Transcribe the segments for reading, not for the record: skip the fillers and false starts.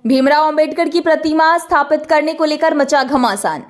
भीमराव अंबेडकर की प्रतिमा स्थापित करने को लेकर मचा घमासान।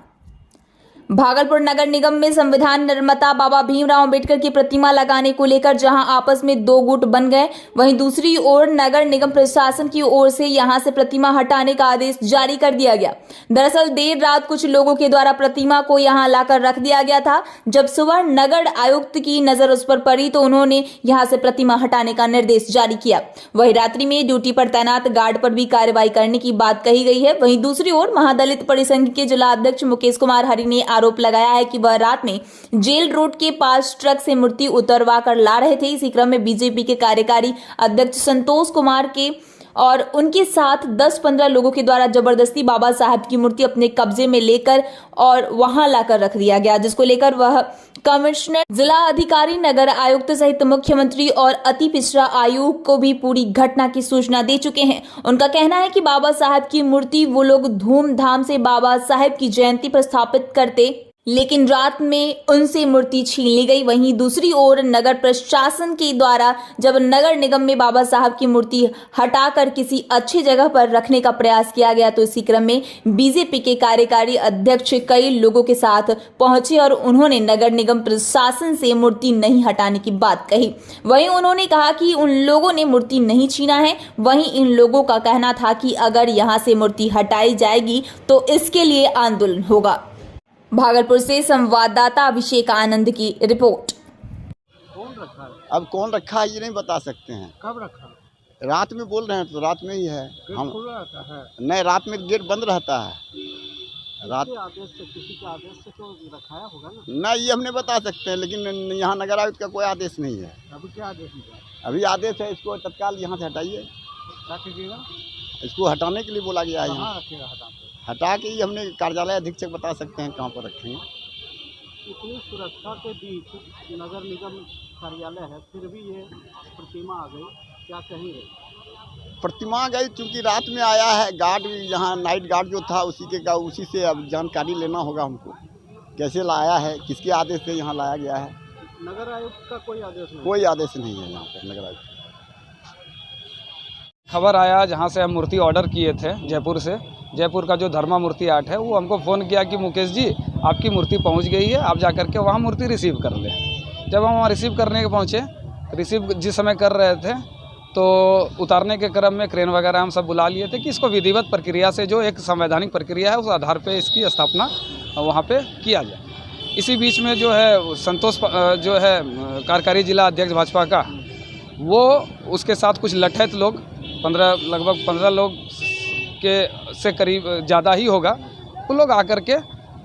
भागलपुर नगर निगम में संविधान निर्माता बाबा भीमराव अंबेडकर की प्रतिमा लगाने को लेकर जहां आपस में दो गुट बन गए, वहीं दूसरी ओर नगर निगम प्रशासन की ओर से यहां से प्रतिमा हटाने का आदेश जारी कर दिया गया। दरअसल देर रात कुछ लोगों के द्वारा प्रतिमा को यहां लाकर रख दिया गया था। जब सुबह नगर आयुक्त की नजर उस पर पड़ी तो उन्होंने यहां से प्रतिमा हटाने का निर्देश जारी किया। वहीं रात्रि में ड्यूटी पर तैनात गार्ड पर भी कार्रवाई करने की बात कही गई है। वहीं दूसरी ओर महादलित परिसंघ के जिला अध्यक्ष मुकेश कुमार हरि ने आरोप लगाया है कि वह रात में जेल रोड के पास ट्रक से मूर्ति उतरवा कर ला रहे थे। इसी क्रम में बीजेपी के कार्यकारी अध्यक्ष संतोष कुमार के और उनके साथ 10-15 लोगों के द्वारा जबरदस्ती बाबा साहब की मूर्ति अपने कब्जे में लेकर और वहां लाकर रख दिया गया, जिसको लेकर वह कमिश्नर, जिला अधिकारी, नगर आयुक्त सहित मुख्यमंत्री और अति पिछड़ा आयोग को भी पूरी घटना की सूचना दे चुके हैं। उनका कहना है कि बाबा साहब की मूर्ति वो लोग धूमधाम से बाबा साहब की जयंती पर स्थापित करते, लेकिन रात में उनसे मूर्ति छीन ली गई। वहीं दूसरी ओर नगर प्रशासन के द्वारा जब नगर निगम में बाबा साहब की मूर्ति हटाकर किसी अच्छी जगह पर रखने का प्रयास किया गया तो इसी क्रम में बीजेपी के कार्यकारी अध्यक्ष कई लोगों के साथ पहुंचे और उन्होंने नगर निगम प्रशासन से मूर्ति नहीं हटाने की बात कही। वहीं उन्होंने कहा कि उन लोगों ने मूर्ति नहीं छीना है। वहीं इन लोगों का कहना था कि अगर यहाँ से मूर्ति हटाई जाएगी तो इसके लिए आंदोलन होगा। भागलपुर से संवाददाता अभिषेक आनंद की रिपोर्ट। कौन रखा है? अब कौन रखा है ये नहीं बता सकते हैं। कब रखा? रात में बोल रहे हैं तो रात में ही है। गेट खुला रहता है? नहीं, रात में गेट बंद रहता है। रात किसी आदेश से, किसी के आदेश से तो रखाया होगा ना? नहीं, ये हम नहीं बता सकते हैं, लेकिन यहाँ नगर आयुक्त का कोई आदेश नहीं है। अभी क्या आदेश मिला? अभी आदेश है इसको तत्काल यहाँ से हटाइए। क्या कीजिएगा? इसको हटाने के लिए बोला गया है। कहाँ रखेगा हटाते? हटा के ही हमने कार्यालय अधीक्षक बता सकते हैं कहाँ पर रखेंगे। इतनी सुरक्षा के बीच नगर निगम कार्यालय है, फिर भी ये प्रतिमा आ गई, क्या कहेंगे? प्रतिमा गई क्योंकि रात में आया है। गार्ड यहाँ नाइट गार्ड जो था उसी से अब जानकारी लेना होगा हमको, कैसे लाया है, किसके आदेश से यहाँ लाया गया है। नगर आयुक्त का कोई आदेश नहीं? कोई आदेश नहीं है यहाँ पर नगर आयुक्त। खबर आया जहाँ से हम मूर्ति ऑर्डर किए थे जयपुर से, जयपुर का जो धर्मा मूर्ति आर्ट है, वो हमको फ़ोन किया कि मुकेश जी आपकी मूर्ति पहुँच गई है, आप जा कर के वहाँ मूर्ति रिसीव कर लें। जब हम वहाँ रिसीव करने के पहुँचे, रिसीव जिस समय कर रहे थे तो उतारने के क्रम में क्रेन वगैरह हम सब बुला लिए थे कि इसको विधिवत प्रक्रिया से, जो एक संवैधानिक प्रक्रिया है, उस आधार पर इसकी स्थापना वहाँ पर किया जाए। इसी बीच में जो है संतोष जो है कार्यकारी जिला अध्यक्ष भाजपा का, वो उसके साथ कुछ लठैत लोग, लगभग 15 लोग के से करीब ज़्यादा ही होगा, वो लोग आकर के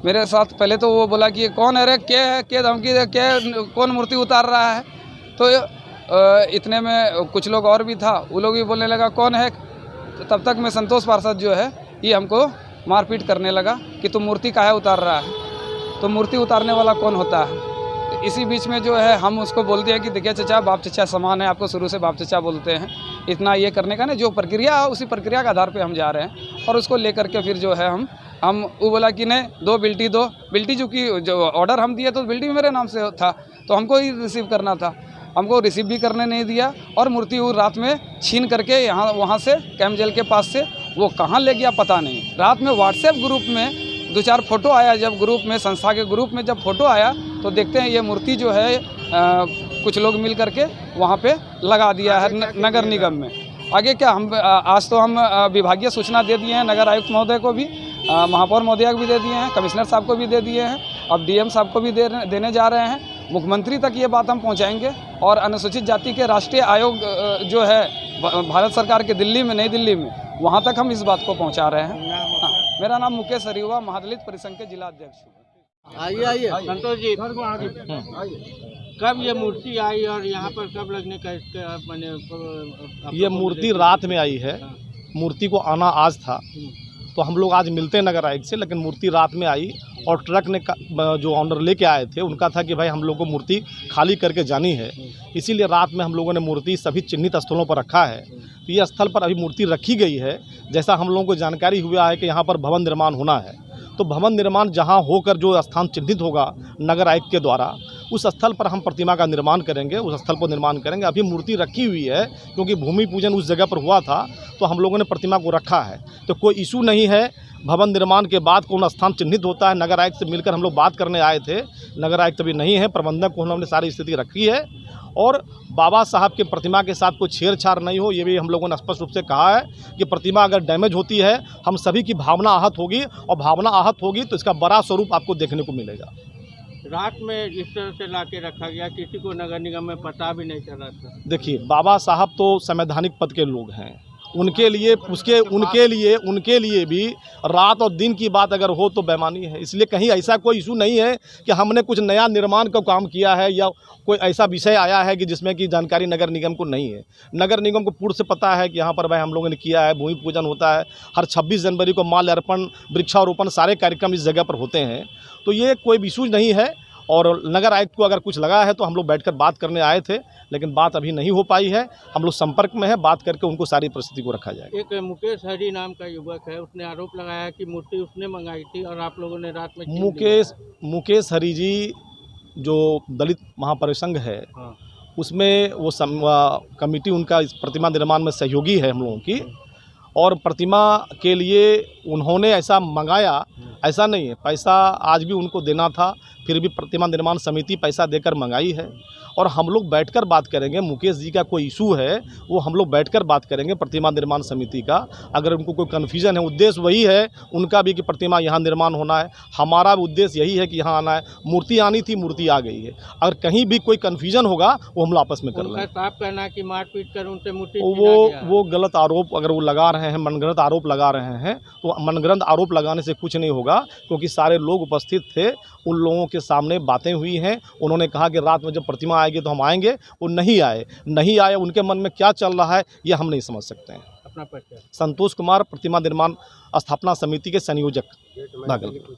मेरे साथ पहले तो वो बोला कि कौन है रे, क्या है, क्या धमकी दे, क्या कौन मूर्ति उतार रहा है। तो इतने में कुछ लोग और भी था, वो लोग भी बोलने लगा कौन है। तो तब तक में संतोष पार्षद जो है ये हमको मारपीट करने लगा कि तुम मूर्ति काहे उतार रहा है, तो मूर्ति उतारने वाला कौन होता है। इसी बीच में जो है हम उसको बोलते हैं कि देखिए चचा, बाप चचा समान है, आपको शुरू से बाप चचा बोलते हैं, इतना ये करने का नहीं, जो प्रक्रिया है उसी प्रक्रिया के आधार पे हम जा रहे हैं। और उसको लेकर के फिर जो है हम वो बोला कि नहीं, दो बिल्टी जो ऑर्डर हम दिए तो बिल्टी मेरे नाम से था, तो हमको ही रिसीव करना था, हमको रिसीव भी करने नहीं दिया। और मूर्ति वो रात में छीन करके वहाँ से कैंप जेल के पास से वो कहाँ ले गया पता नहीं। रात में व्हाट्सएप ग्रुप में 2-4 फोटो आया, जब ग्रुप में, संस्था के ग्रुप में जब फोटो आया तो देखते हैं ये मूर्ति जो है कुछ लोग मिल करके वहाँ पे लगा दिया है नगर निगम में। आगे क्या, हम आज तो हम विभागीय सूचना दे दिए हैं, नगर आयुक्त महोदय को भी, महापौर महोदया को भी दे दिए हैं, कमिश्नर साहब को भी दे दिए हैं, अब डीएम साहब को भी देने जा रहे हैं। मुख्यमंत्री तक ये बात हम पहुँचाएंगे और अनुसूचित जाति के राष्ट्रीय आयोग जो है भारत सरकार के दिल्ली में, नई दिल्ली में, वहाँ तक हम इस बात को पहुँचा रहे हैं। हाँ, मेरा नाम मुकेश हरिवा, महादलित परिसंघ के जिला अध्यक्ष हूँ। आइए संतोष जी, कब ये मूर्ति आई और यहाँ पर कब लगने का मैंने? ये मूर्ति रात में आई है, मूर्ति को आना आज था, तो हम लोग आज मिलते हैं नगर आयुक्त से, लेकिन मूर्ति रात में आई और ट्रक ने जो ऑनर लेके आए थे उनका था कि भाई हम लोग को मूर्ति खाली करके जानी है, इसीलिए रात में हम लोगों ने मूर्ति सभी चिन्हित स्थलों पर रखा है। तो ये स्थल पर अभी मूर्ति रखी गई है। जैसा हम लोगों को जानकारी हुआ है कि यहाँ पर भवन निर्माण होना है, तो भवन निर्माण जहाँ होकर जो स्थान चिन्हित होगा नगर आयुक्त के द्वारा, उस स्थल पर हम प्रतिमा का निर्माण करेंगे, उस स्थल पर निर्माण करेंगे। अभी मूर्ति रखी हुई है क्योंकि भूमि पूजन उस जगह पर हुआ था, तो हम लोगों ने प्रतिमा को रखा है। तो कोई इशू नहीं है। भवन निर्माण के बाद कौन स्थान चिन्हित होता है, नगर आयुक्त से मिलकर हम लोग बात करने आए थे। नगर आयुक्त अभी नहीं है, प्रबंधक को हमने सारी स्थिति रखी है और बाबा साहब के प्रतिमा के साथ कोई छेड़छाड़ नहीं हो, ये भी हम लोगों ने स्पष्ट रूप से कहा है कि प्रतिमा अगर डैमेज होती है, हम सभी की भावना आहत होगी और भावना आहत होगी तो इसका बड़ा स्वरूप आपको देखने को मिलेगा। रात में जिस तरह से लाके रखा गया, किसी को नगर निगम में पता भी नहीं चला था। देखिए, बाबा साहब तो संवैधानिक पद के लोग हैं, उनके लिए भी रात और दिन की बात अगर हो तो बेईमानी है। इसलिए कहीं ऐसा कोई इशू नहीं है कि हमने कुछ नया निर्माण का काम किया है या कोई ऐसा विषय आया है कि जिसमें कि जानकारी नगर निगम को नहीं है। नगर निगम को पूर्व से पता है कि यहाँ पर भाई हम लोगों ने किया है, भूमि पूजन होता है, हर 26 जनवरी को माल्य अर्पण, वृक्षारोपण, सारे कार्यक्रम इस जगह पर होते हैं। तो ये कोई इशू नहीं है। और नगर आयुक्त को अगर कुछ लगा है तो हम लोग बैठकर बात करने आए थे, लेकिन बात अभी नहीं हो पाई है। हम लोग संपर्क में है, बात करके उनको सारी परिस्थिति को रखा जाएगा। एक मुकेश हरी नाम का युवक है, उसने आरोप लगाया कि मूर्ति उसने मंगाई थी और आप लोगों ने रात में छीन ली। मुकेश हरी जी जो दलित महापरिसंघ है, हाँ। उसमें वो कमेटी उनका इस प्रतिमा निर्माण में सहयोगी है हम लोगों की, और प्रतिमा के लिए उन्होंने ऐसा मंगाया, ऐसा नहीं है। पैसा आज भी उनको देना था, फिर भी प्रतिमा निर्माण समिति पैसा देकर मंगाई है और हम लोग बैठकर बात करेंगे। मुकेश जी का कोई इशू है वो हम लोग बैठकर बात करेंगे प्रतिमा निर्माण समिति का। अगर उनको कोई कन्फ्यूजन है, उद्देश्य वही है उनका भी कि प्रतिमा यहाँ निर्माण होना है, हमारा भी उद्देश्य यही है कि यहाँ आना है। मूर्ति आनी थी, मूर्ति आ गई है। अगर कहीं भी कोई कन्फ्यूजन होगा वो हम लोग आपस में कर लेंगे। साफ कहना कि मारपीट कर उनसे मूर्ति छीना गया। वो गलत आरोप अगर वो लगा रहे हैं, मनगढ़ंत आरोप लगा रहे हैं, तो मनगढ़ंत आरोप लगाने से कुछ नहीं होगा, क्योंकि सारे लोग उपस्थित थे, उन लोगों के सामने बातें हुई हैं। उन्होंने कहा कि रात में जब प्रतिमा आएगी तो हम आएंगे, वो नहीं आए। उनके मन में क्या चल रहा है ये हम नहीं समझ सकते हैं। अपना परिचय। संतोष कुमार, प्रतिमा निर्माण स्थापना समिति के संयोजक, भागलपुर।